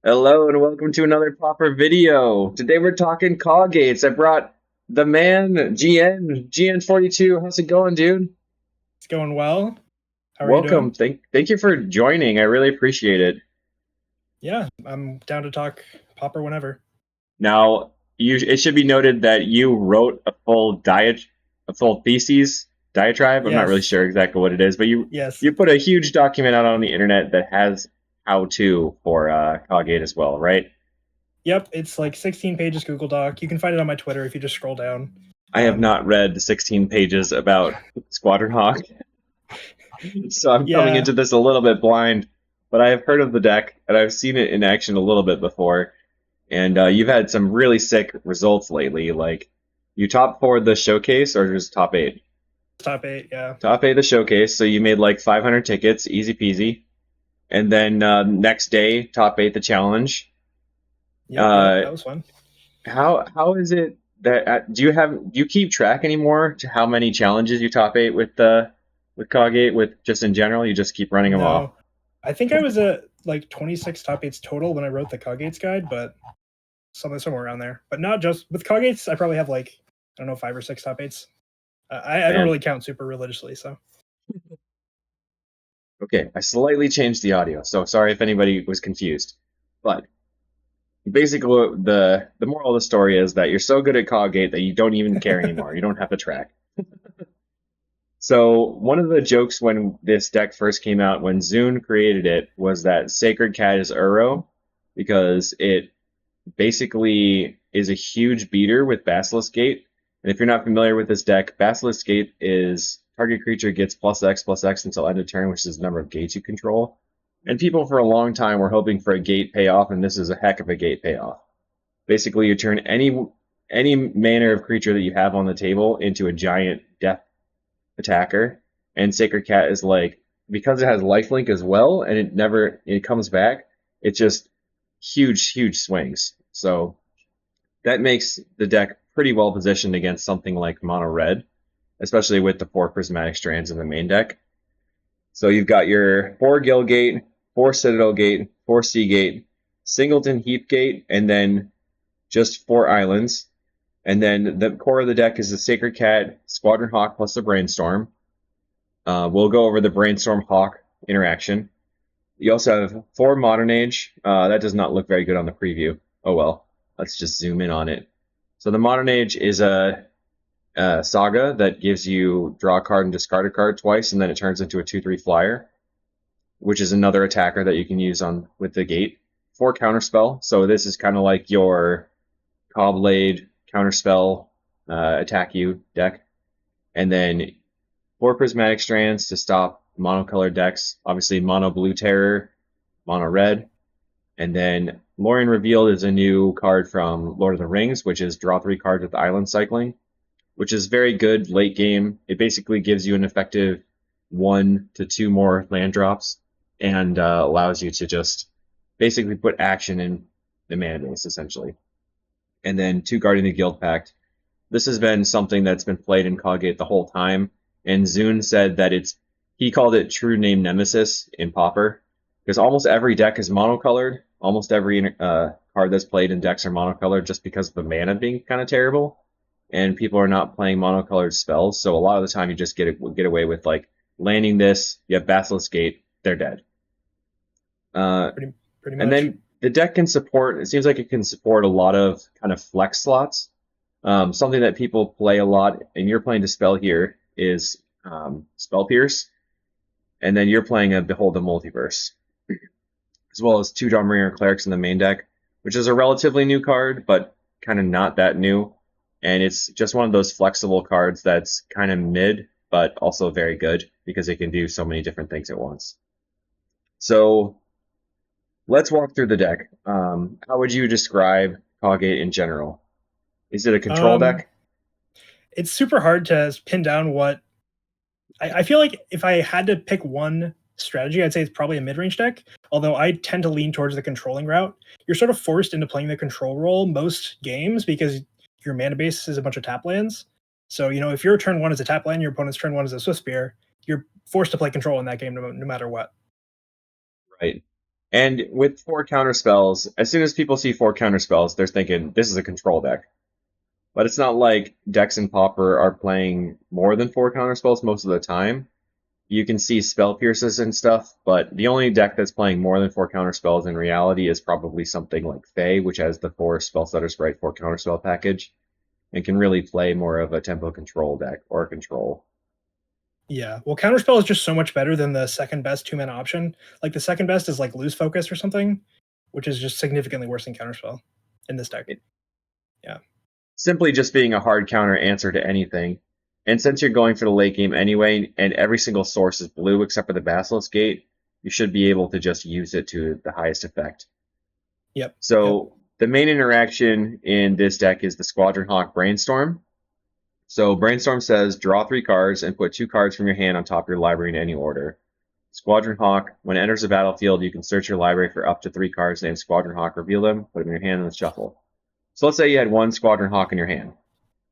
Hello and welcome to another Pauper video. Today we're talking CawGates. I brought the man, GN42. How's it going, dude? It's going well. How are you Welcome. doing? Thank you for joining. I really appreciate it. Yeah, I'm down to talk Popper whenever. Now, it should be noted that you wrote a full thesis diatribe. I'm not really Yes, sure exactly what it is, but you yes. you put a huge document out on the internet that has how to for CawGate as well, right? Yep, it's like 16 pages Google Doc. You can find it on my Twitter if you just scroll down. I have not read the 16 pages about Squadron Hawk. So I'm coming Yeah, into this a little bit blind, but I have heard of the deck and I've seen it in action a little bit before. And you've had some really sick results lately. Like you top four the showcase or just top eight? top eight. Yeah, Top eight the showcase. So you made like 500 tickets, easy peasy. And then next day, top eight the challenge. yep. Uh, That was fun. how is it that do you keep track anymore to how many challenges you top eight with Cogate with just in general? You just keep running them off. No, I think I was at like 26 top eights total when I wrote the CawGates guide, but somewhere around there. But not just with CawGates. I probably have like I don't know 5 or 6 top eights. I don't Man, really count super religiously, so okay, I slightly changed the audio, so sorry if anybody was confused. But basically, the moral of the story is that you're so good at Cogate that you don't even care anymore. You don't have to track. So one of the jokes when this deck first came out, when Zune created it, was that Sacred Cat is Uro because it basically is a huge beater with Basilisk Gate. And if you're not familiar with this deck, Basilisk Gate is target creature gets plus X until end of turn, which is the number of gates you control. And people for a long time were hoping for a gate payoff, and this is a heck of a gate payoff. Basically, you turn any manner of creature that you have on the table into a giant death attacker, and Sacred Cat is like because it has lifelink as well, and it comes back. It's just huge swings. So that makes the deck pretty well positioned against something like mono red, especially with the 4 prismatic strands in the main deck. So you've got your 4 Gilgate, 4 Citadel Gate, 4 Seagate, Singleton Heap Gate, and then just 4 islands. And then the core of the deck is the Sacred Cat, Squadron Hawk plus the Brainstorm. We'll go over the Brainstorm Hawk interaction. You also have 4 Modern Age. That does not look very good on the preview. Oh well, let's just zoom in on it. So the Modern Age is a saga that gives you draw a card and discard a card twice, and then it turns into a 2/3 flyer, which is another attacker that you can use on with the gate. 4 Counterspell. So this is kind of like your Cobblade Counterspell attack you deck, and then 4 Prismatic Strands to stop monocolored decks. Obviously, Mono Blue Terror, Mono Red, and then Lorien Revealed is a new card from Lord of the Rings, which is draw 3 cards with island cycling, which is very good late game. It basically gives you an effective 1 to 2 more land drops and allows you to just basically put action in the mana base essentially. And then 2 Guardian of the Guild Pact. This has been something that's been played in Cogate the whole time, and Zune said that he called it true name nemesis in Pauper because almost every deck is monocolored. Almost every card that's played in decks are monocolored just because of the mana being kind of terrible, and people are not playing monocolored spells. So a lot of the time you just get away with like landing this. You have Basilisk Gate, they're dead. Uh, pretty and much. then the deck can support. It seems like it can support a lot of kind of flex slots. Something that people play a lot, and you're playing Dispel here, is Spell Pierce, and then you're playing a Behold the Multiverse, as well as 2 Dawnbringer Clerics in the main deck, which is a relatively new card, but kind of not that new. And it's just one of those flexible cards that's kind of mid, but also very good because it can do so many different things at once. So let's walk through the deck. How would you describe Cogate in general? Is it a control Um, deck? it's super hard to pin down what I feel like if I had to pick one strategy, I'd say it's probably a mid-range deck. Although I tend to lean towards the controlling route. You're sort of forced into playing the control role most games because your mana base is a bunch of tap lands. So if your turn one is a tap land, your opponent's turn one is a Swift Spear, you're forced to play control in that game no matter what. Right. And with 4 counter spells, as soon as people see 4 counter spells, they're thinking this is a control deck. But it's not like decks in Pauper are playing more than 4 counter spells most of the time. You can see spell pierces and stuff, but the only deck that's playing more than 4 counter spells in reality is probably something like Fae, which has the 4 Spellstutter Sprite 4 counter spell package, and can really play more of a tempo control deck or control. Yeah. Well, counterspell is just so much better than the second best 2 mana option. Like the second best is like lose focus or something, which is just significantly worse than counterspell in this deck. It, Yeah. simply just being a hard counter answer to anything. And since you're going for the late game anyway, and every single source is blue except for the Basilisk Gate, you should be able to just use it to the highest effect. Yep. So the main interaction in this deck is the Squadron Hawk Brainstorm. So Brainstorm says draw 3 cards and put 2 cards from your hand on top of your library in any order. Squadron Hawk, when it enters the battlefield, you can search your library for up to 3 cards named Squadron Hawk, reveal them, put them in your hand, and shuffle. So let's say you had 1 Squadron Hawk in your hand.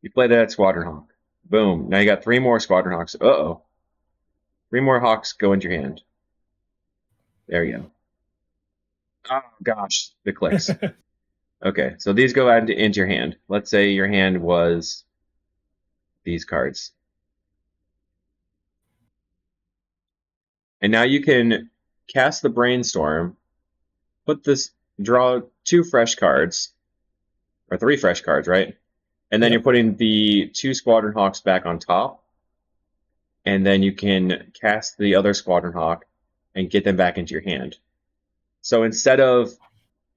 You play that Squadron Hawk. Boom. Now you got 3 more Squadron Hawks. Uh-oh. 3 more Hawks go into your hand. There you go. Oh, gosh. The clicks. Yep. Okay, so these go into your hand. Let's say your hand was these cards. And now you can cast the Brainstorm, draw 2 fresh cards, or 3 fresh cards, right? And then Yep. you're putting the 2 Squadron Hawks back on top, and then you can cast the other Squadron Hawk and get them back into your hand. So instead of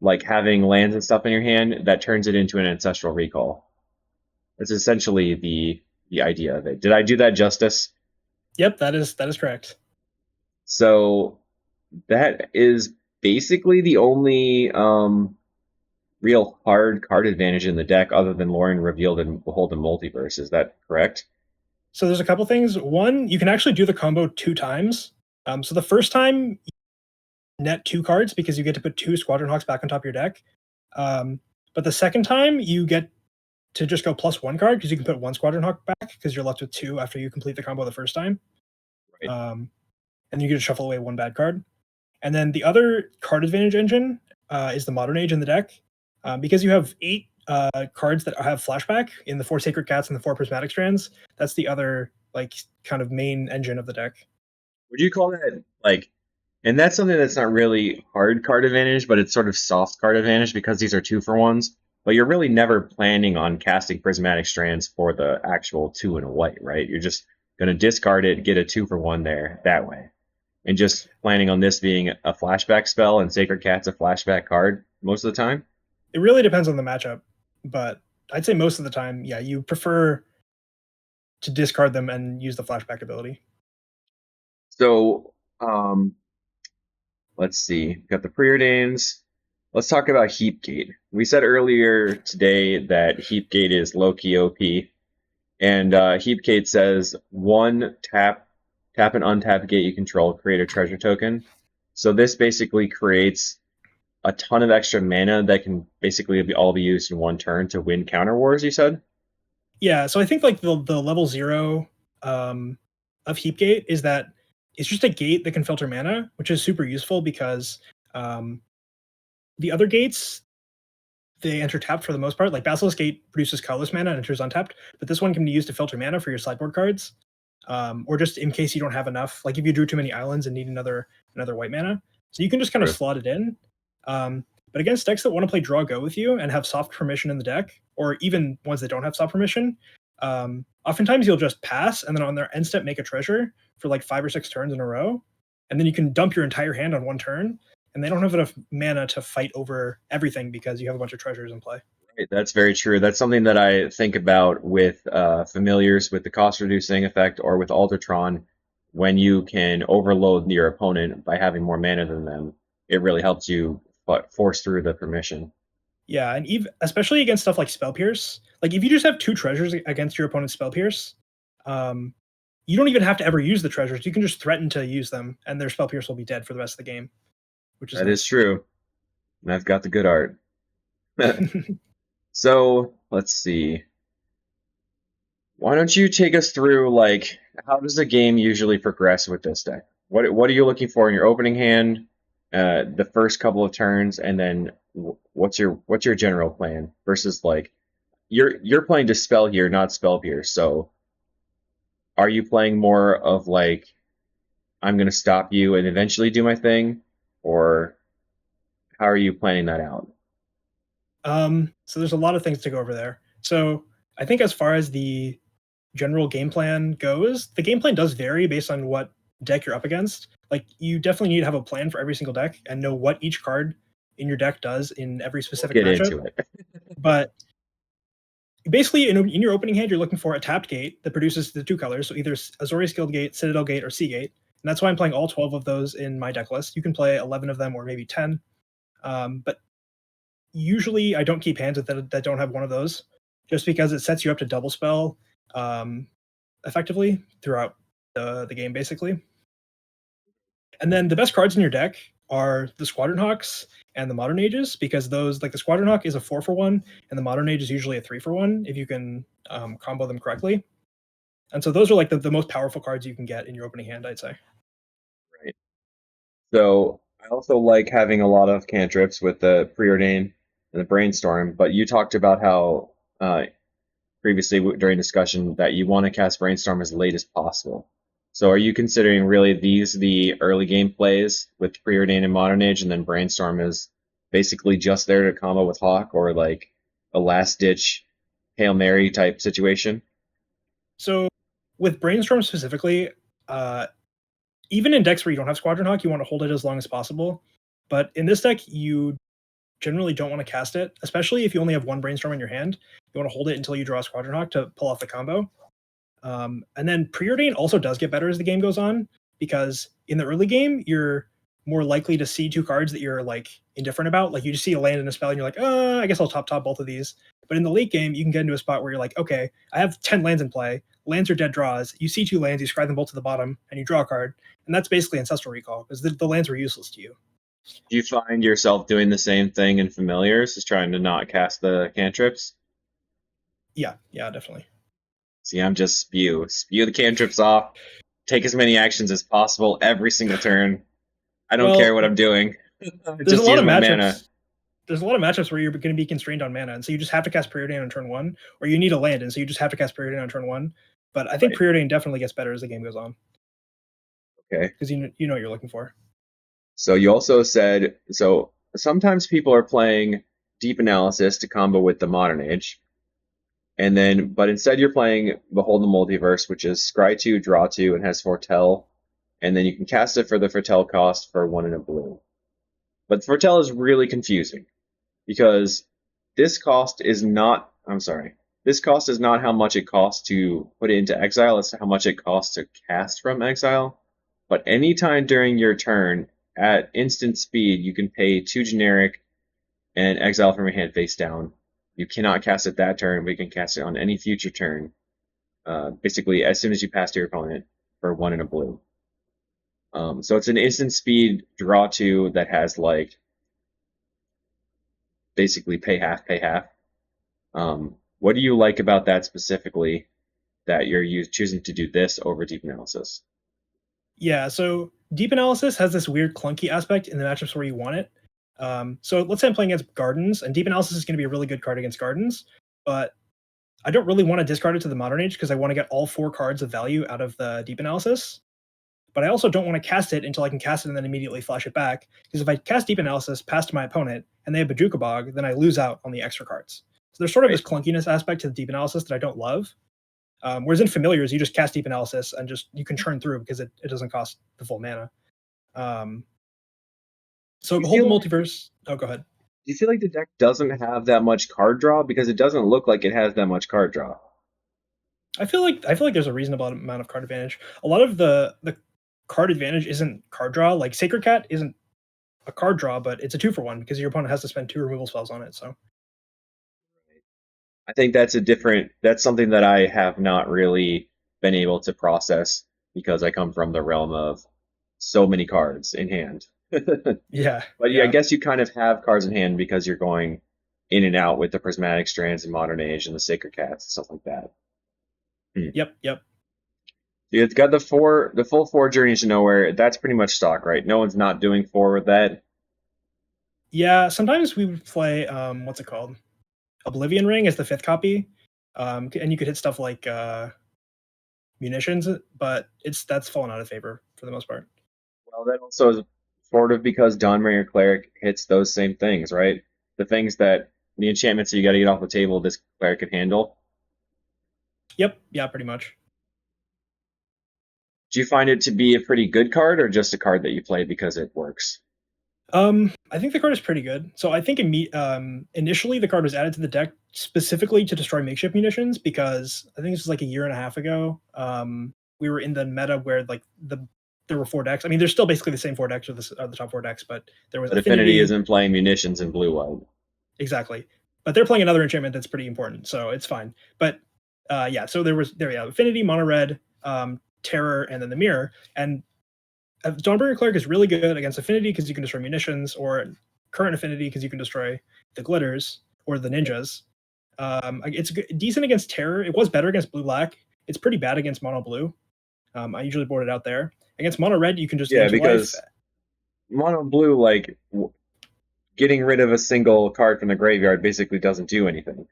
like having lands and stuff in your hand, that turns it into an Ancestral Recall. That's essentially the idea of it. Did I do that justice? Yep. That is correct. So that is basically the only real hard card advantage in the deck other than Lorien Revealed and Beholden Multiverse. Is that correct? So there's a couple things. One, you can actually do the combo 2 times. So the first time, net 2 cards because you get to put 2 Squadron Hawks back on top of your deck. But the second time, you get to just go +1 card because you can put 1 Squadron Hawk back because you're left with 2 after you complete the combo the first time. Right. And you can shuffle away 1 bad card. And then the other card advantage engine is the Modern Age in the deck. Because you have 8 cards that have flashback in the 4 Sacred Cats and the 4 Prismatic Strands, that's the other like kind of main engine of the deck. Would you call that like, and that's something that's not really hard card advantage, but it's sort of soft card advantage because these are 2-for-1s. But you're really never planning on casting Prismatic Strands for the actual 2 and a white, right? You're just going to discard it, get a 2-for-1 there that way. And just planning on this being a flashback spell and Sacred Cat's a flashback card most of the time. It really depends on the matchup, but I'd say most of the time, yeah, you prefer to discard them and use the flashback ability. So, let's see. We've got the preordains. Let's talk about Heapgate. We said earlier today that Heapgate is low-key OP, and Heapgate says 1 tap an untapped gate you control, create a treasure token. So this basically creates a ton of extra mana that can basically all be used in 1 turn to win counter wars, you said? Yeah, so I think like the level 0 of Heapgate is that it's just a gate that can filter mana, which is super useful because the other gates, they enter tapped for the most part. Like Basilisk Gate produces colorless mana and enters untapped, but this one can be used to filter mana for your sideboard cards, or just in case you don't have enough. Like if you drew too many islands and need another white mana, so you can just kind of slot it in. But against decks that want to play draw go with you and have soft permission in the deck, or even ones that don't have soft permission, oftentimes you'll just pass and then on their end step make a treasure for like 5 or 6 turns in a row, and then you can dump your entire hand on 1 turn, and they don't have enough mana to fight over everything because you have a bunch of treasures in play. Right, that's very true. That's something that I think about with familiars with the cost reducing effect or with Altertron. When you can overload your opponent by having more mana than them, it really helps you force through the permission. Yeah, and especially against stuff like Spell Pierce. Like if you just have 2 treasures against your opponent's Spell Pierce, you don't even have to ever use the treasures. You can just threaten to use them, and their Spell Pierce will be dead for the rest of the game. Which is That nice. is true. And I've got the good art. So let's see. Why don't you take us through like how does the game usually progress with this deck? What are you looking for in your opening hand, the first couple of turns, and then what's your general plan versus like you're playing to spell here, not spell here. So are you playing more of like I'm gonna stop you and eventually do my thing, or how are you planning that out? So there's a lot of things to go over there. So I think as far as the general game plan goes, the game plan does vary based on what deck you're up against. Like you definitely need to have a plan for every single deck and know what each card in your deck does in every We'll specific get matchup. into it. But basically, in your opening hand, you're looking for a tapped gate that produces the two colors, so either Azorius Guild Gate, Citadel Gate, or Sea Gate. And that's why I'm playing all 12 of those in my deck list. You can play 11 of them or maybe 10. But usually I don't keep hands that don't have one of those, just because it sets you up to double spell um, effectively throughout the game, basically. And then the best cards in your deck are the Squadron Hawks and the Modern Ages, because those, like the Squadron Hawk is a 4-for-1, and the Modern Age is usually a 3-for-1 if you can combo them correctly. And so those are like the most powerful cards you can get in your opening hand, I'd say. Right. So I also like having a lot of cantrips with the preordain and the brainstorm, but you talked about how previously during discussion that you want to cast brainstorm as late as possible. So are you considering really these the early game plays with preordain and modern age, and then brainstorm is basically just there to combo with Hawk, or like a last ditch Hail Mary type situation? So with Brainstorm specifically, uh, even in decks where you don't have Squadron Hawk, you want to hold it as long as possible. But in this deck, you generally don't want to cast it, especially if you only have one Brainstorm in your hand. You want to hold it until you draw a Squadron Hawk to pull off the combo. And then Preordain also does get better as the game goes on, because in the early game, you're more likely to see two cards that you're like indifferent about. Like you just see a land and a spell, and you're like, I guess I'll top both of these. But in the late game, you can get into a spot where you're like, okay, I have 10 lands in play. Lands are dead draws. You see two lands, you scry them both to the bottom, and you draw a card. And that's basically Ancestral Recall, because the lands were useless to you. Do you find yourself doing the same thing in familiars, just trying to not cast the cantrips? Yeah, definitely. See, I'm just spew the cantrips off, take as many actions as possible every single turn. I don't care Well, what I'm doing. there's a Just lot use of my mana. matchups. There's a lot of matchups where you're going to be constrained on mana, and so you just have to cast Preordain on turn one, or you need a land, and so you just have to cast Preordain on turn one. But I think Right. Preordain definitely gets better as the game goes on, Okay. because you know what you're looking for. So you also said so sometimes people are playing deep analysis to combo with the modern age. And then but instead you're playing Behold the Multiverse, which is scry two, draw two, and has foretell. And then you can cast it for the foretell cost for one and a blue. But foretell is really confusing because this cost is not I'm sorry. This cost is not how much it costs to put it into exile, it's how much it costs to cast from exile. But anytime during your turn, at instant speed, you can pay two generic and exile from your hand face down. You cannot cast it that turn, but you can cast it on any future turn. Basically, as soon as you pass to your opponent for one and a blue. So it's an instant speed draw two that has like basically pay half, pay half. What do you like about that specifically? That you're choosing to do this over deep analysis. Yeah, so Deep Analysis has this weird clunky aspect in the matchups where you want it. So let's say I'm playing against Gardens, and Deep Analysis is going to be a really good card against Gardens, but I don't really want to discard it to the Modern Age because I want to get all 4 cards of value out of the Deep Analysis. But I also don't want to cast it until I can cast it and then immediately flash it back. Because if I cast Deep Analysis past my opponent and they have Bajuka Bog, then I lose out on the extra cards. So there's sort of Right. this clunkiness aspect to the Deep Analysis that I don't love. Whereas in Familiars, you just cast Deep Analysis and just you can churn through because it doesn't cost the full mana. So You Behold the feel Multiverse. Oh, go ahead. do you feel like the deck doesn't have that much card draw because it doesn't look like it has that much card draw? I feel like there's a reasonable amount of card advantage. A lot of the card advantage isn't card draw. Like Sacred Cat isn't a card draw, but it's a 2-for-1 because your opponent has to spend 2 removal spells on it. So I think that's something that I have not really been able to process because I come from the realm of so many cards in hand. yeah, But yeah, I yeah, guess you kind of have cards in hand because you're going in and out with the prismatic strands in modern age and the sacred cats and stuff like that. Hmm. yep. It's got the full 4 journeys to nowhere. That's pretty much stock, right? No one's not doing 4 with that. Yeah, sometimes we would play what's it called? Oblivion Ring as the fifth copy. And you could hit stuff like munitions, but that's fallen out of favor for the most part. Well, that also is sort of because Dawnbringer Cleric hits those same things, right? The things that the enchantments that you got to get off the table, this cleric can handle. Yep, yeah, pretty much. Do you find it to be a pretty good card, or just a card that you play because it works? I think the card is pretty good. So I think initially the card was added to the deck specifically to destroy makeshift munitions because I think this was like a year and a half ago. We were in the meta where like there were four decks. I mean, there's still basically the same four decks or the top four decks, but there was But Affinity Affinity. isn't playing munitions in blue white. Exactly. But they're playing another enchantment that's pretty important, so it's fine. But yeah, so there we have Affinity, Mono Red, Terror, and then the Mirror. And Dawnbringer Cleric is really good against Affinity because you can destroy munitions, or current Affinity because you can destroy the glitters or the ninjas. It's decent against Terror. It was better against Blue Black. It's pretty bad against Mono Blue. I usually board it out there. Against Mono Red, you can just Yeah, gain 2 life. because mono blue, like getting rid of a single card from the graveyard, basically doesn't do anything.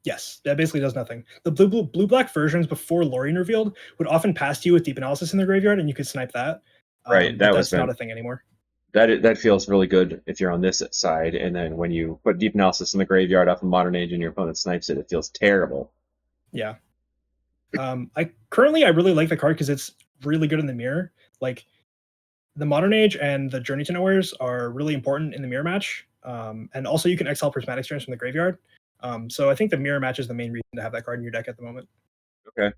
Yes, that basically does nothing. The blue black versions before Lorien revealed would often pass you with Deep Analysis in the graveyard, and you could snipe that. Right, But that was that's not been a thing anymore. that feels really good if you're on this side, and then when you put Deep Analysis in the graveyard off of Modern Age and your opponent snipes it, it feels terrible. Yeah. I really like the card because it's really good in the mirror. Like the Modern Age and the Journey to Nowheres are really important in the mirror match. And also you can exile Prismatic Strands from the graveyard. So I think the mirror match is the main reason to have that card in your deck at the moment. Okay.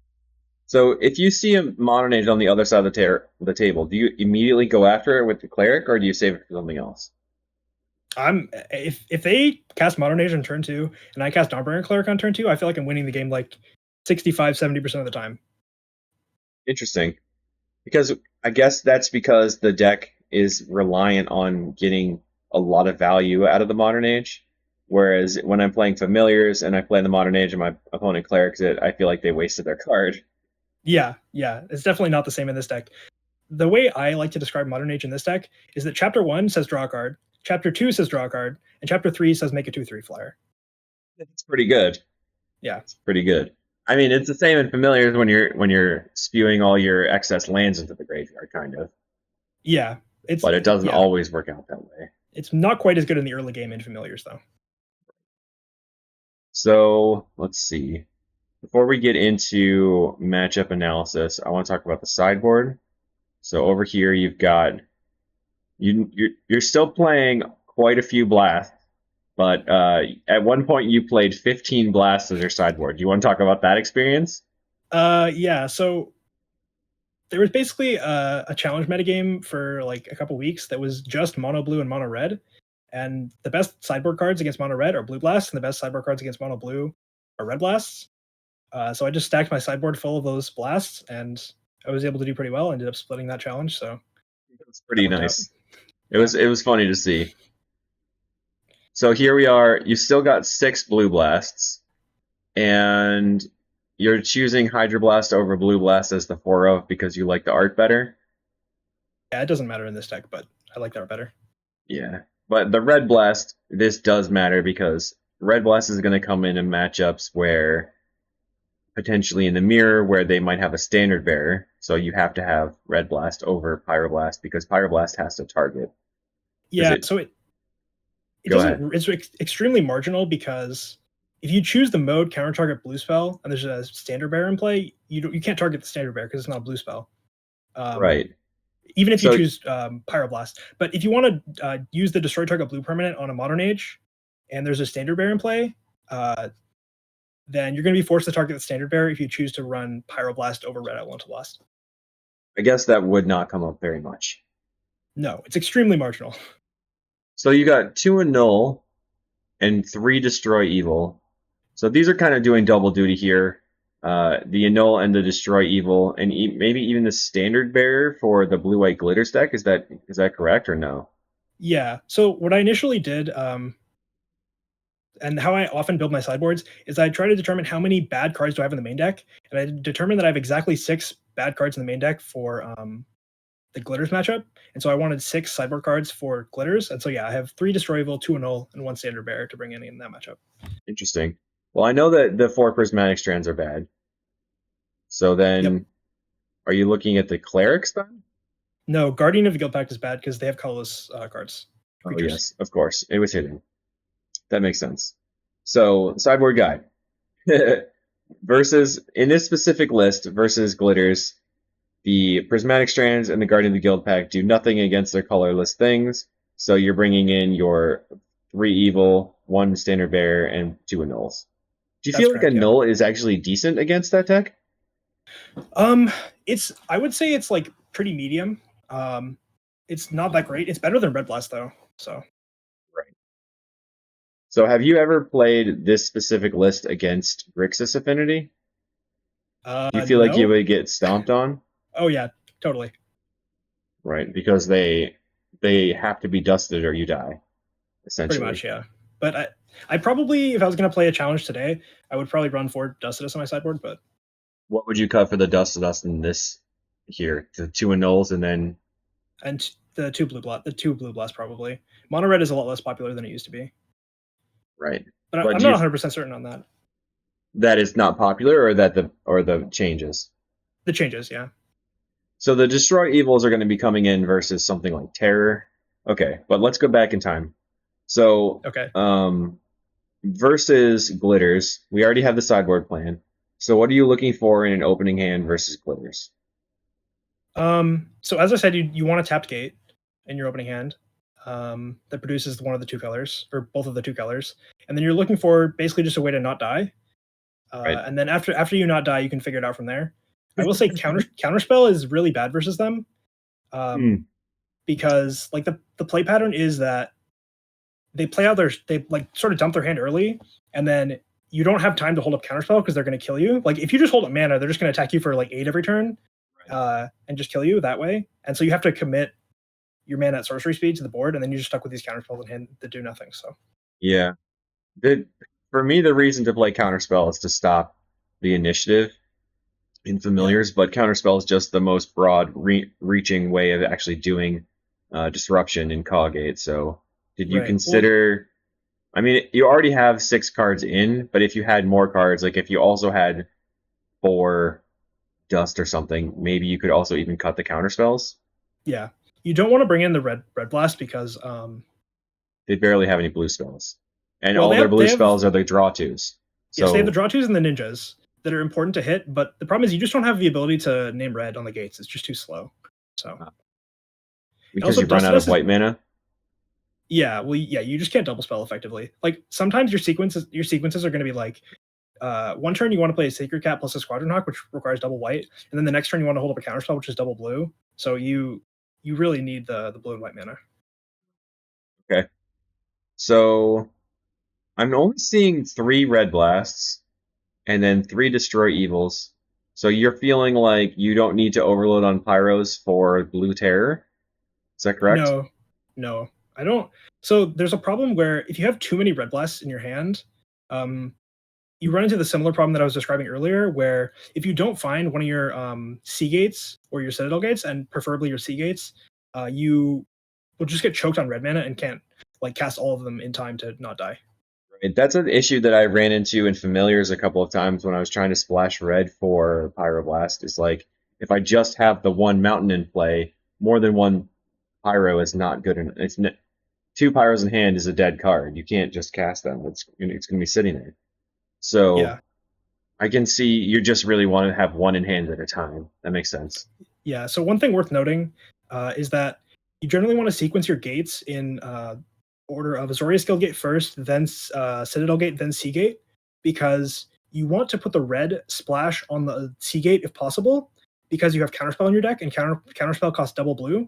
So if you see a Modern Age on the other side of the table, do you immediately go after it with the cleric, or do you save it for something else? If they cast Modern Age on turn 2 and I cast Dawnbringer Cleric on turn 2, I feel like I'm winning the game like 65-70% of the time. Interesting. Because I guess that's because the deck is reliant on getting a lot of value out of the Modern Age. Whereas when I'm playing Familiars and I play the Modern Age and my opponent clerics it, I feel like they wasted their card. Yeah, it's definitely not the same in this deck. The way I like to describe Modern Age in this deck is that Chapter 1 says draw a card, Chapter 2 says draw a card, and Chapter 3 says make a 2/3 flyer. It's pretty good. Yeah. It's pretty good. I mean, it's the same in Familiars when you're spewing all your excess lands into the graveyard, kind of. Yeah. But it doesn't always work out that way. It's not quite as good in the early game in Familiars, though. So let's see. Before we get into matchup analysis, I want to talk about the sideboard. So over here you've got you're still playing quite a few blasts, but at one point you played 15 blasts as your sideboard. Do you want to talk about that experience? Yeah. So there was basically a challenge metagame for like a couple weeks that was just mono blue and mono red, and the best sideboard cards against mono red are blue blasts, and the best sideboard cards against mono blue are red blasts. So I just stacked my sideboard full of those blasts, and I was able to do pretty well. Ended up splitting that challenge, so It's pretty that nice. Yeah. It was funny to see. So here we are. You still got 6 blue blasts, and you're choosing Hydroblast over Blue Blast as the 4 of because you like the art better. Yeah, it doesn't matter in this deck, but I like that better. Yeah, but the Red Blast, this does matter because Red Blast is going to come in matchups where potentially in the mirror where they might have a standard bearer, so you have to have Red Blast over Pyroblast because Pyroblast has to target. Yeah, so it Go ahead. doesn't. It's extremely marginal because if you choose the mode counter target blue spell and there's a standard bearer in play, you can't target the standard bearer because it's not a blue spell. Right. Even if you choose Pyroblast. But if you want to use the destroy target blue permanent on a Modern Age, and there's a standard bearer in play, then you're going to be forced to target the standard bearer if you choose to run Pyroblast over Red Elemental Blast. I guess that would not come up very much. No, it's extremely marginal. So you got 2 Annul and 3 Destroy Evil. So these are kind of doing double duty here. The Annul and the Destroy Evil, and maybe even the Standard Bearer for the Blue-White Glitters deck. Is that correct or no? Yeah. So what I initially did, and how I often build my sideboards, is I try to determine how many bad cards do I have in the main deck, and I determine that I have exactly 6 bad cards in the main deck for the glitters matchup, and so I wanted 6 sideboard cards for glitters, and so yeah, I have 3 destroy evil, 2 annul, and 1 standard bearer to bring in that matchup. Interesting. Well, I know that the 4 prismatic strands are bad. So Yep. then, are you looking at the clerics then? No, Guardian of the Guild Pact is bad because they have colorless cards. Oh Creatures. yes, of course. It was hidden. That makes sense. So sideboard guide versus in this specific list versus glitters, the prismatic strands and the Guardian of the Guild Pack do nothing against their colorless things. So you're bringing in your 3 evil, 1 standard bearer, and 2 annuls. Do you That's feel like correct, a yeah. null is actually decent against that deck? I would say it's like pretty medium. It's not that great. It's better than Red Blast though. So Right. So have you ever played this specific list against Grixis Affinity? Do you feel like you no. would get stomped on? Oh yeah, totally. Right, because they have to be dusted or you die, Pretty essentially. much, yeah. But I probably, if I was gonna play a challenge today, I would probably run 4 Dustedus on my sideboard. But What would you cut for the dust to dust in this here? The 2 annuls and then and the 2 blue blast probably. Mono red is a lot less popular than it used to be. right. But But I'm not 100% certain on that. that is not popular or that the changes? The changes, yeah. So the destroy evils are going to be coming in versus something like terror. Okay, but let's go back in time. So Okay. Versus glitters, we already have the sideboard plan. So what are you looking for in an opening hand versus glitters? So as I said, you want a tapped gate in your opening hand that produces one of the 2 colors or both of the 2 colors, and then you're looking for basically just a way to not die. Right. And then after you not die, you can figure it out from there. I will say counterspell is really bad versus them, because like the play pattern is that they play out they like sort of dump their hand early, and then you don't have time to hold up counterspell because they're going to kill you. Like if you just hold up mana, they're just going to attack you for like 8 every turn, and just kill you that way. And so you have to commit your mana at sorcery speed to the board, and then you're just stuck with these counterspells in hand that do nothing. So Yeah. For me, the reason to play Counterspell is to stop the initiative in familiars, but Counterspell is just the most broad reaching way of actually doing disruption in CawGates. So, did you right. consider? I mean, you already have 6 cards in, but if you had more cards, like if you also had 4 dust or something, maybe you could also even cut the counterspells. Yeah, you don't want to bring in the red blast because They barely have any blue spells, and well, all their blue they have spells are the draw twos. yes, they have the So draw twos and the ninjas that are important to hit, but the problem is you just don't have the ability to name red on the gates. It's just too slow. So because also you run out of Dustedus white mana. yeah, well, yeah, you just can't double spell effectively. Like sometimes your sequences are going to be like, 1 turn you want to play a Sacred Cat plus a Squadron Hawk, which requires double white, and then the next turn you want to hold up a counterspell, which is double blue. So you really need the blue and white mana. Okay, so I'm only seeing 3 red blasts and then 3 destroy evils. So you're feeling like you don't need to overload on pyros for blue terror. Is that correct? No, I don't. So there's a problem where if you have too many red blasts in your hand, you run into the similar problem that I was describing earlier, where if you don't find one of your C gates or your Citadel gates, and preferably your C gates, you will just get choked on red mana and can't like cast all of them in time to not die. Right. That's an issue that I ran into in familiars a couple of times when I was trying to splash red for pyroblast. Is like if I just have the 1 mountain in play, more than 1 pyro is not good enough. 2 pyros in hand is a dead card. You can't just cast them. It's going to be sitting there. So Yeah, I can see you just really want to have 1 in hand at a time. That makes sense. yeah. So one thing worth noting is that you generally want to sequence your gates in order of Azorius Guild Gate first, then Citadel Gate, then Sea Gate, because you want to put the red splash on the Sea Gate if possible, because you have Counterspell in your deck, and Counterspell costs double blue.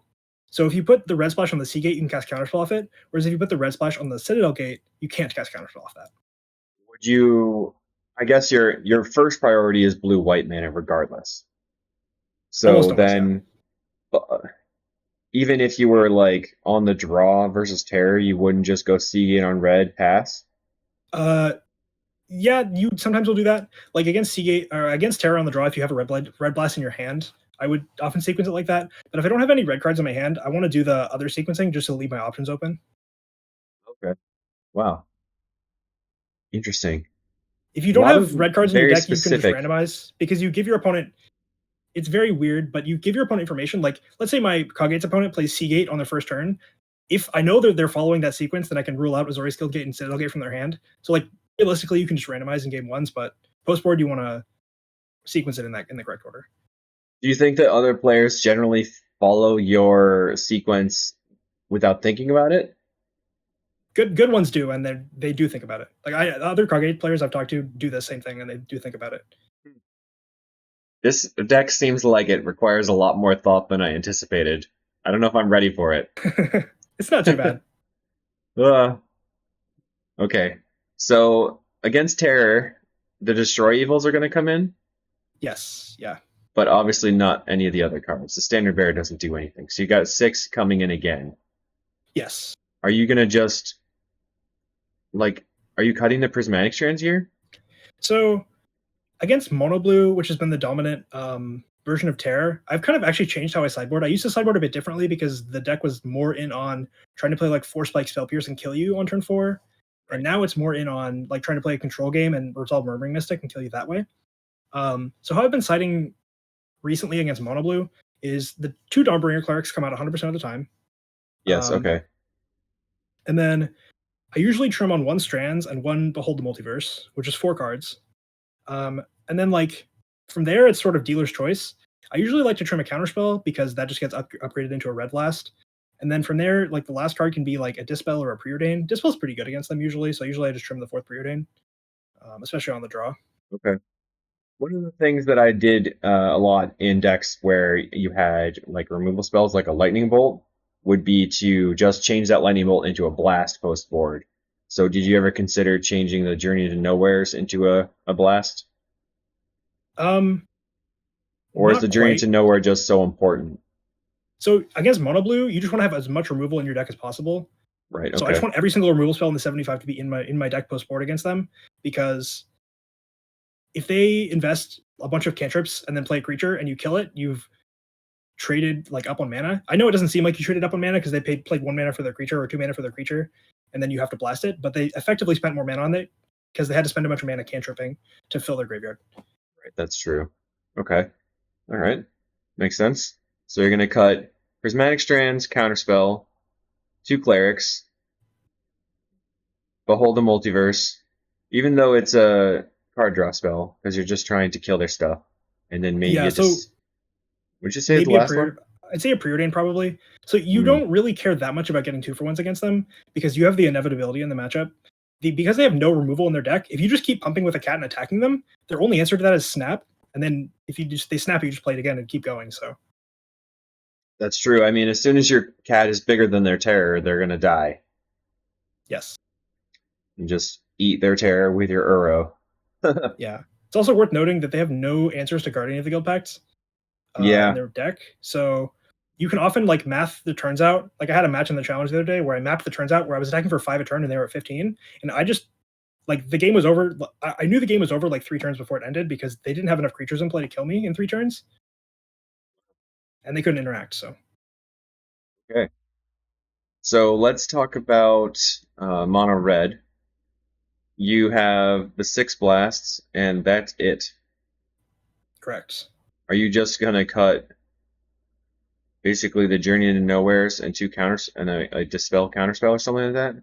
So if you put the red splash on the Sea Gate, you can cast Counterspell off it, whereas if you put the red splash on the Citadel Gate, you can't cast Counterspell off that. Would you? I guess your first priority is blue white mana regardless. So Almost always, yeah. then, even if you were like on the draw versus terror, you wouldn't just go Seagate on red pass. Uh, yeah, you sometimes will do that. Like against Seagate or against Terror on the draw, if you have a red blast in your hand, I would often sequence it like that. But if I don't have any red cards in my hand, I want to do the other sequencing just to leave my options open. Okay. Wow. Interesting. If you A don't lot of have red cards in your very deck, you can just specific. randomize because you give your opponent. It's very weird, but you give your opponent information. Like, let's say my CawGates opponent plays Seagate on their first turn. If I know that they're following that sequence, then I can rule out Azorius Guildgate and Citadel Gate from their hand. So, like, realistically, you can just randomize in game ones, but post board, you want to sequence it in the correct order. Do you think that other players generally follow your sequence without thinking about it? Good ones do, and they do think about it. Like other CawGate players I've talked to do the same thing, and they do think about it. This deck seems like it requires a lot more thought than I anticipated. I don't know if I'm ready for it. It's not too bad. Uh, okay. So against Terror, the Destroy Evils are going to come in, Yes, yeah. but obviously not any of the other cards. The Standard Bearer doesn't do anything. So you got 6 coming in again. Yes. Are you going to just, like, are you cutting the Prismatic Strands here? So against Mono Blue, which has been the dominant version of Terror, I've kind of actually changed how I sideboard. I used to sideboard a bit differently because the deck was more in on trying to play like 4 Spike Spell Pierce and kill you on turn 4. Right. And now it's more in on like trying to play a control game and resolve Murmuring Mystic and kill you that way. So how I've been siding recently against Mono Blue is the 2 Dawnbringer Clerics come out 100% of the time. Yes, okay. And then I usually trim on 1 Strands and 1 Behold the Multiverse, which is 4 cards. And then like from there, it's sort of dealer's choice. I usually like to trim a counterspell because that just gets upgraded into a red blast. And then from there, like the last card can be like a Dispel or a Preordain. Dispel's pretty good against them usually, so usually I just trim the 4th Preordain, especially on the draw. Okay. One of the things that I did a lot in decks where you had like removal spells, like a lightning bolt, would be to just change that lightning bolt into a blast post board. So did you ever consider changing the Journey to Nowheres into a blast? Or is the Not Journey quite. to Nowhere just so important? So against Mono Blue, you just want to have as much removal in your deck as possible. Right, So I just okay. want every single removal spell in the 75 to be in my deck post board against them, because if they invest a bunch of cantrips and then play a creature and you kill it, you've traded like up on mana. I know it doesn't seem like you traded up on mana because they played 1 mana for their creature or 2 mana for their creature, and then you have to blast it, but they effectively spent more mana on it because they had to spend a bunch of mana cantripping to fill their graveyard. Right, that's true. Okay. All right. Makes sense. So you're going to cut Prismatic Strands, Counterspell, 2 Clerics, Behold the Multiverse, even though it's a card draw spell, because you're just trying to kill their stuff. And then maybe Yeah, it so just. Would you say it's the maybe last one? I'd say a Preordain probably. So you Hmm. don't really care that much about getting 2-for-1s against them because you have the inevitability in the matchup. Because they have no removal in their deck, if you just keep pumping with a cat and attacking them, their only answer to that is snap. And then if they snap, you just play it again and keep going. So That's true. I mean, as soon as your cat is bigger than their terror, they're going to die. yes. And just eat their terror with your Uro. Yeah. It's also worth noting that they have no answers to Guardian of the Guild Pacts in Yeah. their deck. So you can often like math the turns out. Like I had a match in the challenge the other day where I mapped the turns out where I was attacking for 5 a turn and they were at 15. And I just like the game was over. I knew the game was over like 3 turns before it ended because they didn't have enough creatures in play to kill me in 3 turns. And they couldn't interact. So Okay. So let's talk about mono red. You have the 6 blasts, and that's it. correct. Are you just going to cut basically the Journey into Nowheres and 2 counters and a Dispel counterspell or something like that?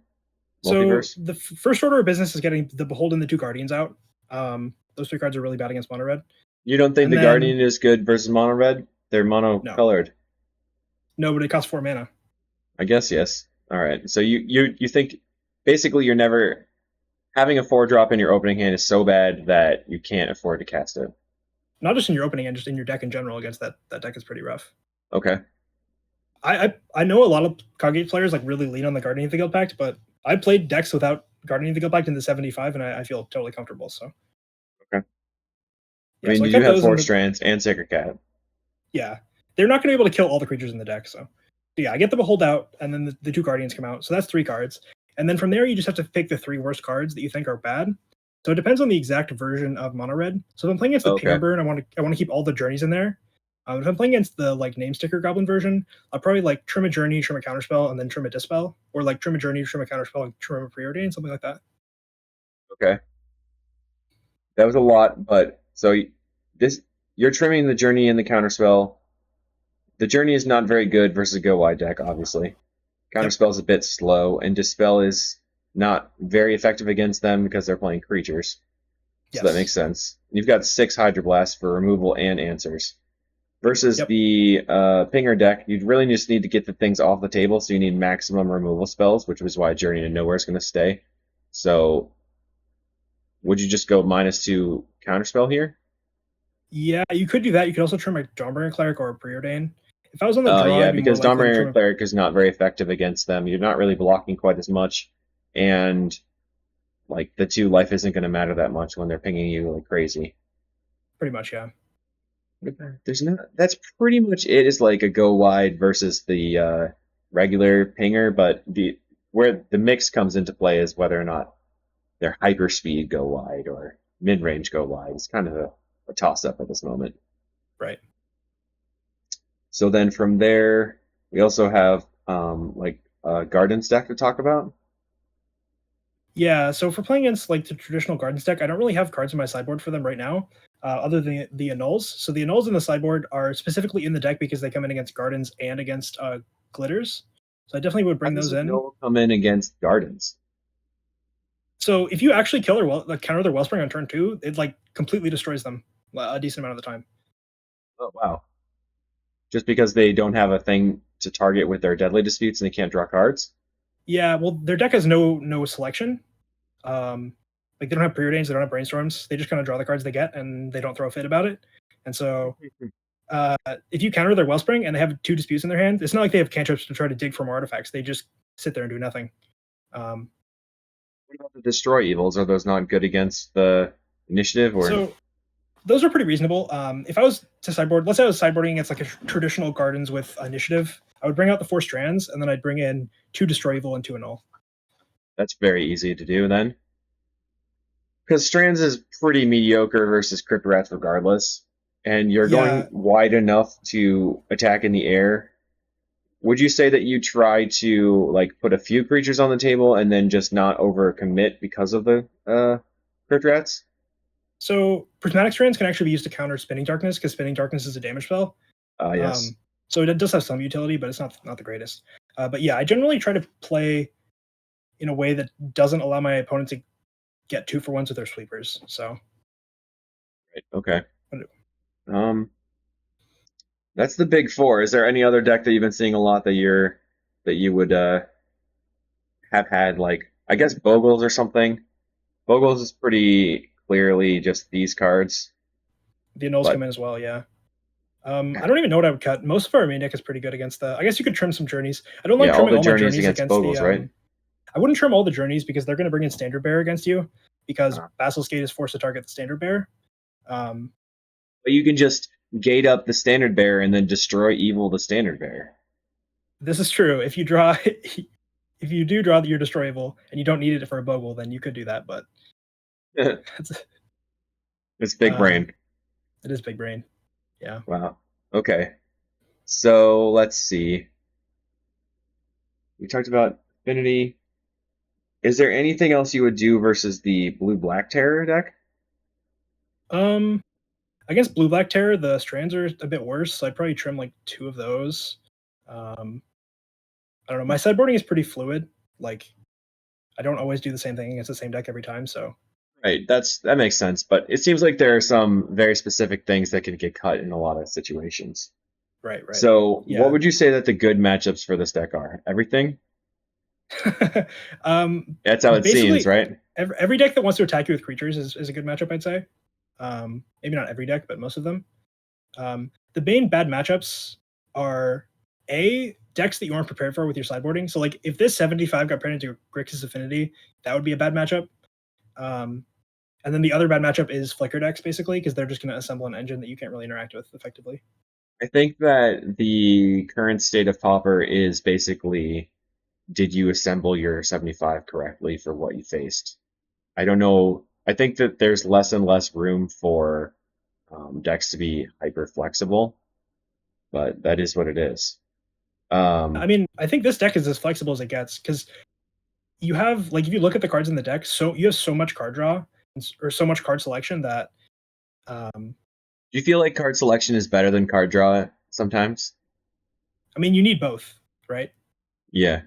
So Multiverse? the first order of business is getting the Behold and the 2 Guardians out. Those 3 cards are really bad against mono red. You don't think And the then Guardian is good versus mono red? They're no, mono-colored. but it costs 4 mana. I guess yes. All right. So you think basically you're never having a 4-drop in your opening hand is so bad that you can't afford to cast it. Not just in your opening and just in your deck in general against that deck is pretty rough. Okay. I know a lot of CawGates players like really lean on the Guardian of the Guild Pact, but I played decks without Guardian of the Guild Pact in the 75, and I feel totally comfortable. So Okay. I yeah, mean, so I you do kept have those in 4 the strands and Sacred Cat. yeah. They're not going to be able to kill all the creatures in the deck. So yeah, I get the Behold out, and then the 2 Guardians come out. So that's 3 cards, and then from there you just have to pick the 3 worst cards that you think are bad. So it depends on the exact version of mono red. So if I'm playing against the Okay. Painter Burn, I want to keep all the journeys in there. If I'm playing against the like name sticker goblin version, I'll probably like trim a journey, trim a counterspell, and then trim a dispel, or like trim a journey, trim a counterspell, and trim a preordain, something like that. Okay, that was a lot, but this you're trimming the journey and the counterspell. The journey is not very good versus a go wide deck, obviously. Yep. Counterspell is a bit slow, and dispel is not very effective against them because they're playing creatures. So that makes Yes. sense. You've got 6 Hydroblasts for removal and answers. Versus Yep. the Pinger deck, you'd really just need to get the things off the table, so you need maximum removal spells, which is why Journey to Nowhere is going to stay. So, would you just go -2 Counterspell here? Yeah, you could do that. You could also trim a Dawnbringer Cleric or a preordain. If I was on the draw, Yeah, I'd be more because likely to trim Dominator a Cleric is not very effective against them. You're not really blocking quite as much, and like the 2 life isn't going to matter that much when they're pinging you like crazy. pretty much, yeah. There's not. That's pretty much it. Is like a go wide versus the regular pinger, but the where the mix comes into play is whether or not they're hyper speed go wide or mid range go wide. It's kind of a toss up at this moment. Right. So then from there, we also have like a garden stack to talk about. Yeah, so for playing against like the traditional Gardens deck, I don't really have cards in my sideboard for them right now, other than the annuls. So the annuls in the sideboard are specifically in the deck because they come in against Gardens and against Glitters. So I definitely would How bring does those it in. no come in against gardens? So if you actually kill like counter their Wellspring on turn 2, it like completely destroys them a decent amount of the time. Oh wow! Just because they don't have a thing to target with their deadly disputes and they can't draw cards. Yeah, well, their deck has no selection. Um, like they don't have preordains, they don't have brainstorms. They just kind of draw the cards they get, and they don't throw a fit about it. And so uh, if you counter their Wellspring and they have 2 disputes in their hand, it's not like they have cantrips to try to dig for more artifacts. They just sit there and do nothing. Um, What about the destroy evils? Are those not good against the initiative or? so those are pretty reasonable. If I was to sideboard, let's say I was sideboarding against like a traditional Gardens with initiative, I would bring out the 4 strands, and then I'd bring in 2 destroy evil and 2 annul. That's very easy to do then. Because Strands is pretty mediocre versus Crypt Rats regardless, and you're going Yeah, wide enough to attack in the air. Would you say that you try to like put a few creatures on the table and then just not overcommit because of the Crypt Rats? so prismatic strands can actually be used to counter spinning darkness because spinning darkness is a damage spell. Yes. So it does have some utility, but it's not the greatest. But yeah, I generally try to play in a way that doesn't allow my opponent to get 2-for-1s with their sweepers. So Right. Okay. Um, that's the big four. Is there any other deck that you've been seeing a lot that you would have had like I guess Bogles or something? Bogles is pretty clearly just these cards, the annulls come but in as well. Yeah. I don't even know what I would cut. Most of our main deck is pretty good against the. I guess you could trim some journeys. I don't like yeah, all trimming the all my journeys journeys against against the. Bogles, right? I wouldn't trim all the journeys because they're going to bring in Standard Bear against you because Uh, Basilisk Gate is forced to target the Standard Bear. Um, but you can just gate up the standard bear and then destroy evil the standard bear. this is true. If you draw, if you do draw your Destroyable and you don't need it for a Bogle, then you could do that. But it's, It's big uh, brain. it is big brain. Yeah. Wow. Okay. So let's see. We talked about affinity. Is there anything else you would do versus the blue black terror deck? Um, Against Blue Black Terror, the strands are a bit worse, so I'd probably trim like 2 of those. Um, I don't know. My sideboarding is pretty fluid. Like I don't always do the same thing against the same deck every time. So Right, that makes sense, but it seems like there are some very specific things that can get cut in a lot of situations. right. So, what Yeah. would you say that the good matchups for this deck are? Everything? um, That's how it seems, Basically, right? every deck that wants to attack you with creatures is a good matchup, I'd say. Maybe not every deck, but most of them. The main bad matchups are decks that you aren't prepared for with your sideboarding. So, like, if this 75 got printed into Grixis Affinity, that would be a bad matchup. Um, and then the other bad matchup is Flicker decks, basically, because they're just going to assemble an engine that you can't really interact with effectively. I think that the current state of Pauper is basically did you assemble your 75 correctly for what you faced? I don't know. I think that there's less and less room for decks to be hyper flexible. but that is what it is. I mean, I think this deck is as flexible as it gets because you have like if you look at the cards in the deck, so you have so much card draw or so much card selection that Do you feel like card selection is better than card draw sometimes? I mean, you need both, right? Yeah.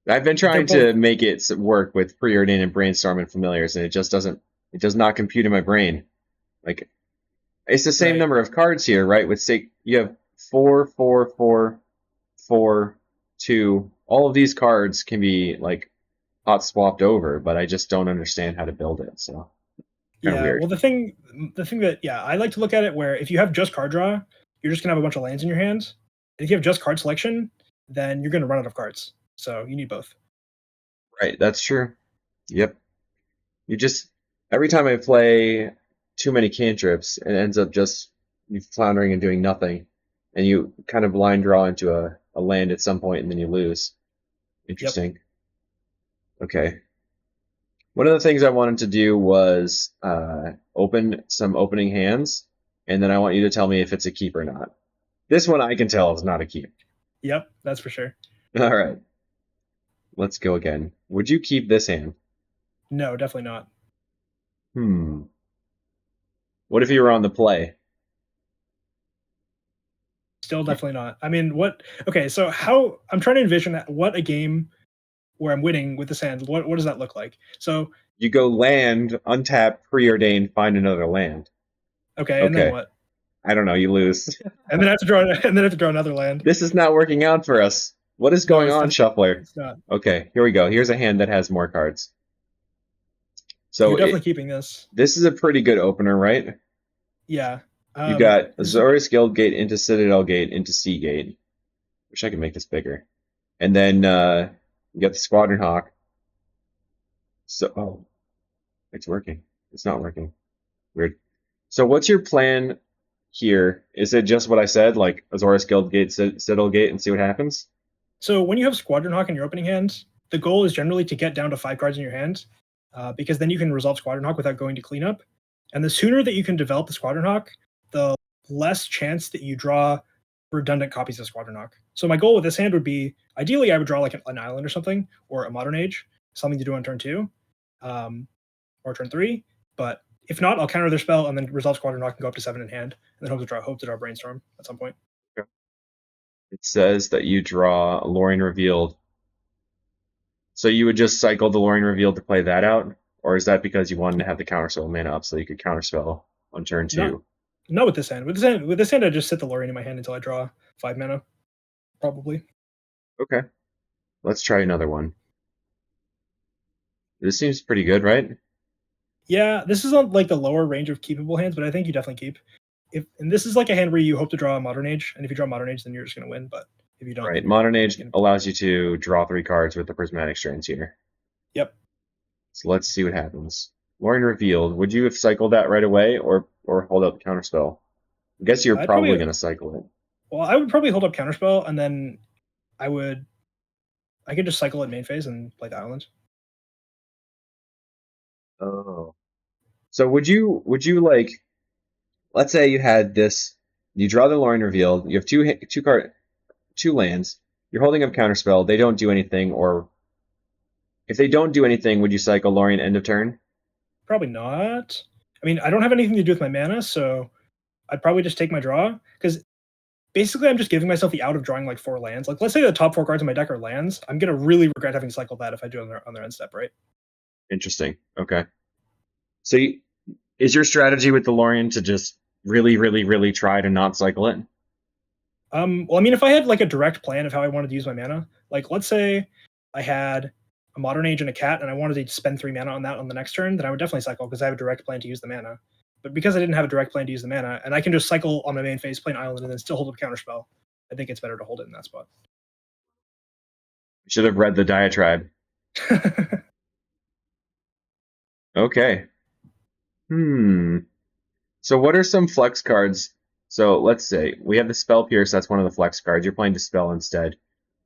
I've been They're trying both to make it work with preordained and brainstorm and familiars, and it just doesn't. It does not compute in my brain. Like it's the same right. number of cards here, right? With say you have 4, 4, 4, 4, 2. All of these cards can be like hot swapped over, but I just don't understand how to build it. So kind of Yeah. weird. Well, the thing that I like to look at it where if you have just card draw, you're just gonna have a bunch of lands in your hands. And if you have just card selection, then you're gonna run out of cards. So you need both. Right, that's true. Yep. You just every time I play too many cantrips, it ends up just you floundering and doing nothing, and you kind of blind draw into a land at some point, and then you lose. Yep. Interesting. Okay. One of the things I wanted to do was open some opening hands, and then I want you to tell me if it's a keep or not. This one I can tell is not a keep. Yep. That's for sure. All right, let's go again. Would you keep this hand? No, definitely not. Hmm. What if you were on the play? Still definitely not. I mean, what? Okay, so how I'm trying to envision what a game where I'm winning with this hand. What does that look like? So You go land, untap, preordain, find another land. okay, and then Okay. what? I don't know. You lose. And then I have to draw. And then I have to draw another land. This is not working out for us. What is No, going on, Shuffler? it's not. Okay, here we go. Here's a hand that has more cards. You're So definitely keeping this. this is a pretty good opener, right? Yeah. You got This is, Azorius Guild Gate into Citadel Gate into Sea Gate. Wish I could make this bigger. And then you got the Squadron Hawk. So oh, it's working. It's not working. Weird. So what's your plan here? Is it just what I said, like Azorius Guild Gate, Citadel Gate, and see what happens? so when you have Squadron Hawk in your opening hand, the goal is generally to get down to 5 cards in your hand, because then you can resolve Squadron Hawk without going to cleanup. And the sooner that you can develop the Squadron Hawk, the less chance that you draw redundant copies of Squadron Hawk. So my goal with this hand would be, ideally, I would draw like an island or something, or a Modern Age, something to do on turn 2, or turn 3. But if not, I'll counter their spell and then resolve Squadron Hawk and go up to 7 in hand, and then hope to draw Brainstorm at some point. It says that you draw Lorien Revealed. So you would just cycle the Lorien Revealed to play that out? Or is that because you wanted to have the counterspell mana up so you could counterspell on turn Not 2? not with this hand. With this hand, I just sit the Lorien in my hand until I draw 5 mana, probably. Okay. Let's try another one. This seems pretty good, right? Yeah, this is on like the lower range of keepable hands, but I think you definitely keep. And this is like a hand where you hope to draw a Modern Age, and if you draw Modern Age, then you're just gonna win. But if you don't, Right. then Modern Age you're gonna... allows you to draw 3 cards with the Prismatic Strands here. Yep. So let's see what happens. Lorien Revealed. Would you have cycled that right away or hold up counterspell? I guess you're I'd probably probably going to cycle it. well, I would probably hold up Counterspell, and then I could just cycle it main phase and play the island. Oh. So would you like let's say you had this you draw the Lorien Revealed, you have two lands, you're holding up counterspell, they don't do anything, or if they don't do anything, would you cycle Lorien end of turn? Probably not. I mean, I don't have anything to do with my mana, so I'd probably just take my draw because basically I'm just giving myself the out of drawing like 4 lands. Like, let's say the top 4 cards in my deck are lands. I'm gonna really regret having cycled that if I do it on their end step, right? Interesting. Okay. So is your strategy with the Lorien to just really, really, really try to not cycle it? Well, I mean, if I had like a direct plan of how I wanted to use my mana, like let's say I had a Modern Age and a Cat, and I wanted to spend 3 mana on that on the next turn, then I would definitely cycle because I have a direct plan to use the mana. But because I didn't have a direct plan to use the mana, and I can just cycle on my main phase, play an island, and then still hold up Counterspell, I think it's better to hold it in that spot. Should have read the diatribe. Okay. So what are some flex cards? So let's say we have the Spell Pierce. That's one of the flex cards. You're playing Dispel instead.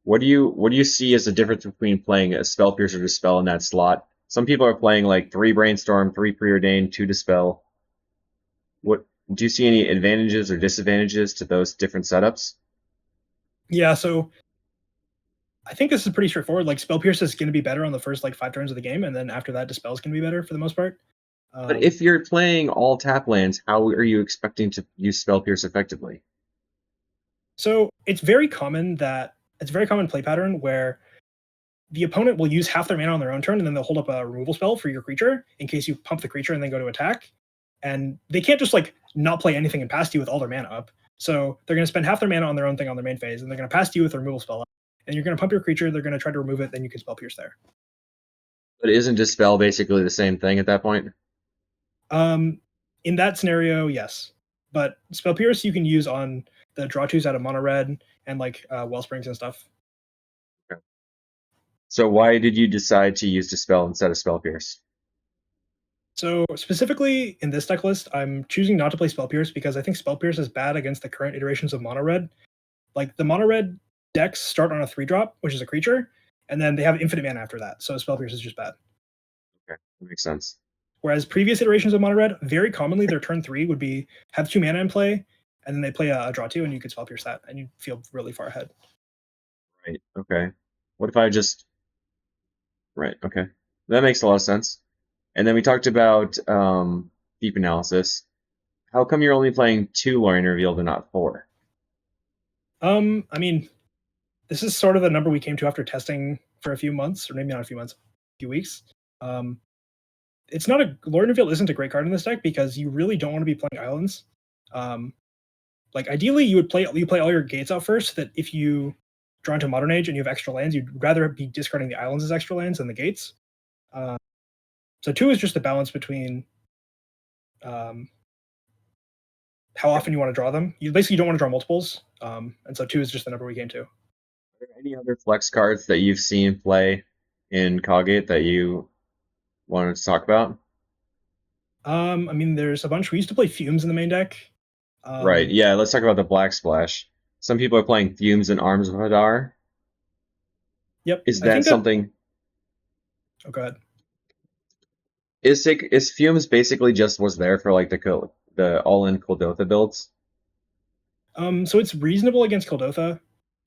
What do you see as the difference between playing a Spell Pierce or Dispel in that slot? Some people are playing like 3 Brainstorm, 3 Preordain, 2 Dispel. What do you see any advantages or disadvantages to those different setups? Yeah, so I think this is pretty straightforward. Like Spell Pierce is going to be better on the first like 5 turns of the game, and then after that, Dispel is going to be better for the most part. But Um, if you're playing all tap lands, how are you expecting to use Spell Pierce effectively? so it's a very common play pattern where the opponent will use half their mana on their own turn, and then they'll hold up a removal spell for your creature in case you pump the creature and then go to attack. And they can't just like not play anything and pass to you with all their mana up. So they're going to spend half their mana on their own thing on their main phase, and they're going to pass to you with a removal spell up. And you're going to pump your creature. They're going to try to remove it. Then you can Spell Pierce there. But isn't Dispel basically the same thing at that point? Um, in that scenario, yes. But Spell Pierce you can use on the draw twos out of mono red and like Wellsprings and stuff. Okay. So why did you decide to use Dispel instead of Spell Pierce? So specifically in this deck list, I'm choosing not to play Spell Pierce because I think Spell Pierce is bad against the current iterations of mono red. Like the mono red decks start on a 3-drop, which is a creature, and then they have infinite mana after that. So Spell Pierce is just bad. Okay, that makes sense. Whereas previous iterations of mono red, very commonly their turn 3 would be have 2 mana in play, and then they play a draw 2, and you could Spell Pierce that, and you feel really far ahead. Right. Okay. What if I just right? Okay, that makes a lot of sense. And then we talked about deep analysis. How come you're only playing 2 Lorien Revealed and not 4? I mean, this is sort of the number we came to after testing for a few months, or maybe not a few months, a few weeks. Um, it's not a Lord Reveal isn't a great card in this deck because you really don't want to be playing islands. Um, like ideally, you play all your gates out first, so that if you draw into Modern Age and you have extra lands, you'd rather be discarding the islands as extra lands than the gates. Uh, so 2 is just a balance between um, how often you want to draw them. You basically don't want to draw multiples, and so 2 is just the number we came to. Are there any other flex cards that you've seen play in CawGate that you wanted to talk about? I mean, there's a bunch. We used to play Fumes in the main deck. Right. Um, Yeah. Let's talk about the Black Splash. Some people are playing Fumes and Arms of Hadar. yep, Is I that think that. something? Oh, go ahead. Is Fumes basically just was there for like the all-in Kuldotha builds? So it's reasonable against Kuldotha,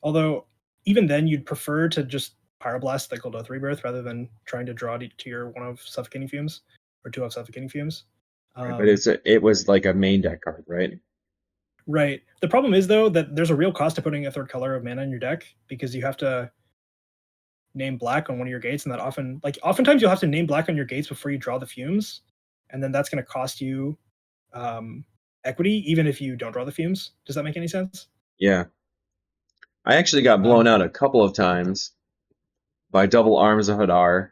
although even then you'd prefer to just Pyroblast the Kuldotha Rebirth rather than trying to draw to your one of Suffocating Fumes or 2 of Suffocating Fumes. Right. But Um, it was like a main deck card, right? right. The problem is though that there's a real cost to putting a third color of mana in your deck because you have to name black on one of your gates, and that oftentimes you'll have to name black on your gates before you draw the fumes, and then that's going to cost you um, equity even if you don't draw the fumes. Does that make any sense? Yeah. I actually got blown Um, out a couple of times by double Arms of Hadar,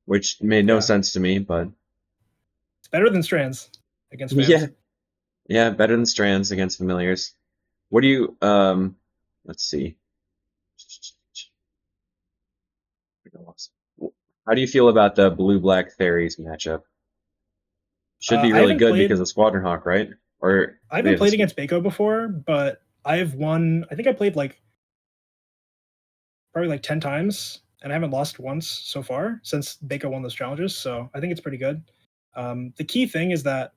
which made no yeah, sense to me, but it's better than strands against yeah. fans. Yeah, better than Strands against familiars. What do you let's see. How do you feel about the blue black fairies matchup? Should be I really haven't good because played. of Squadron Hawk, right? Or I they haven't have a played against Bako before, but I've won. I think I played like probably like 10 times, and I haven't lost once so far since Bako won those challenges. So I think it's pretty good. The key thing is that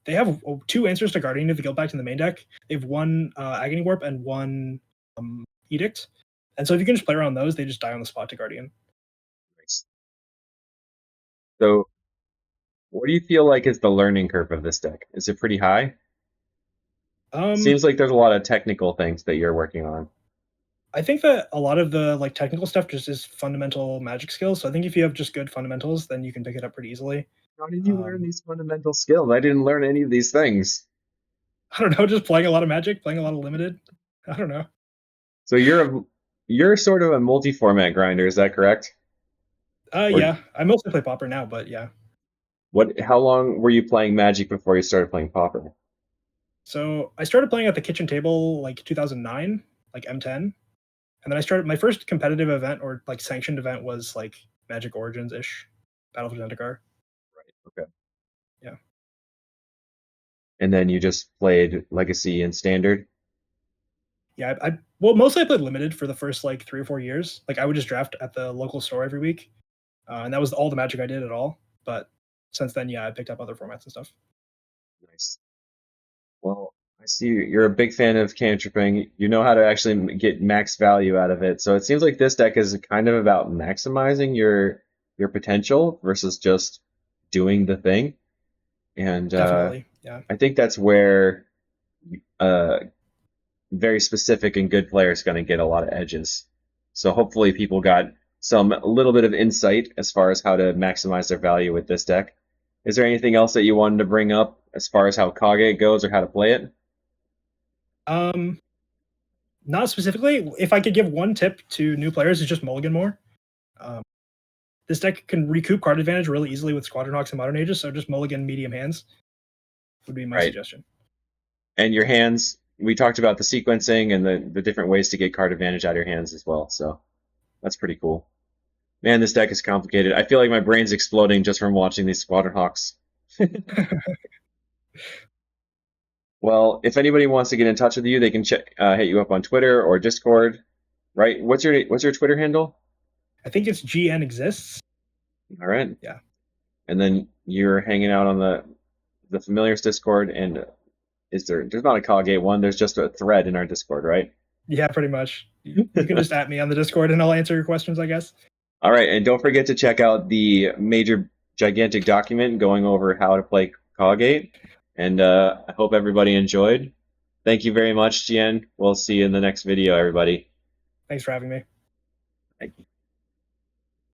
they have 2 answers to Guardian of the Guild Pact in the main deck. They have one Agony Warp and one Edict. And so if you can just play around those, they just die on the spot to Guardian. nice. So what do you feel like is the learning curve of this deck? Is it pretty high? Um, Seems like there's a lot of technical things that you're working on. I think that a lot of the like technical stuff just is fundamental magic skills. So I think if you have just good fundamentals, then you can pick it up pretty easily. How did you learn Um, these fundamental skills? I didn't learn any of these things. I don't know, just playing a lot of Magic, playing a lot of Limited. I don't know. So you're sort of a multi-format grinder, is that correct? Or Yeah, I mostly play Pauper now, but yeah. how long were you playing Magic before you started playing Pauper? So I started playing at the kitchen table like 2009, like M10, and then I started my first competitive event or like sanctioned event was like Magic Origins ish, Battle for Zendikar. Okay. Yeah, And then you just played Legacy and Standard? yeah. Well, mostly I played limited for the first like 3 or 4 years. Like I would just draft at the local store every week, and that was all the Magic I did at all. But since then, yeah, I picked up other formats and stuff. Nice. Well, I see you're a big fan of cantripping. You know how to actually get max value out of it. So it seems like this deck is kind of about maximizing your potential versus just doing the thing. And Definitely. Yeah. I think that's where uh, very specific and good players going to get a lot of edges. So hopefully people got some a little bit of insight as far as how to maximize their value with this deck. Is there anything else that you wanted to bring up as far as how CawGate goes or how to play it? Um, Not specifically. If I could give one tip to new players, is just mulligan more. Um, this deck can recoup card advantage really easily with Squadron Hawks and Modern Ages, so just mulligan medium hands would be my Right. suggestion. And your hands, we talked about the sequencing and the different ways to get card advantage out of your hands as well. So that's pretty cool. Man, this deck is complicated. I feel like my brain's exploding just from watching these Squadron Hawks. Well, if anybody wants to get in touch with you, they can hit you up on Twitter or Discord, right? What's your Twitter handle? I think it's GN exists. All right. Yeah. And then you're hanging out on the Familiars Discord, and there's not a CawGate one, there's just a thread in our Discord, right? Yeah, pretty much. You can just at me on the Discord and I'll answer your questions, I guess. All right, and don't forget to check out the major gigantic document going over how to play CawGate. And I hope everybody enjoyed. Thank you very much, Jian. We'll see you in the next video, everybody. Thanks for having me. Thank you.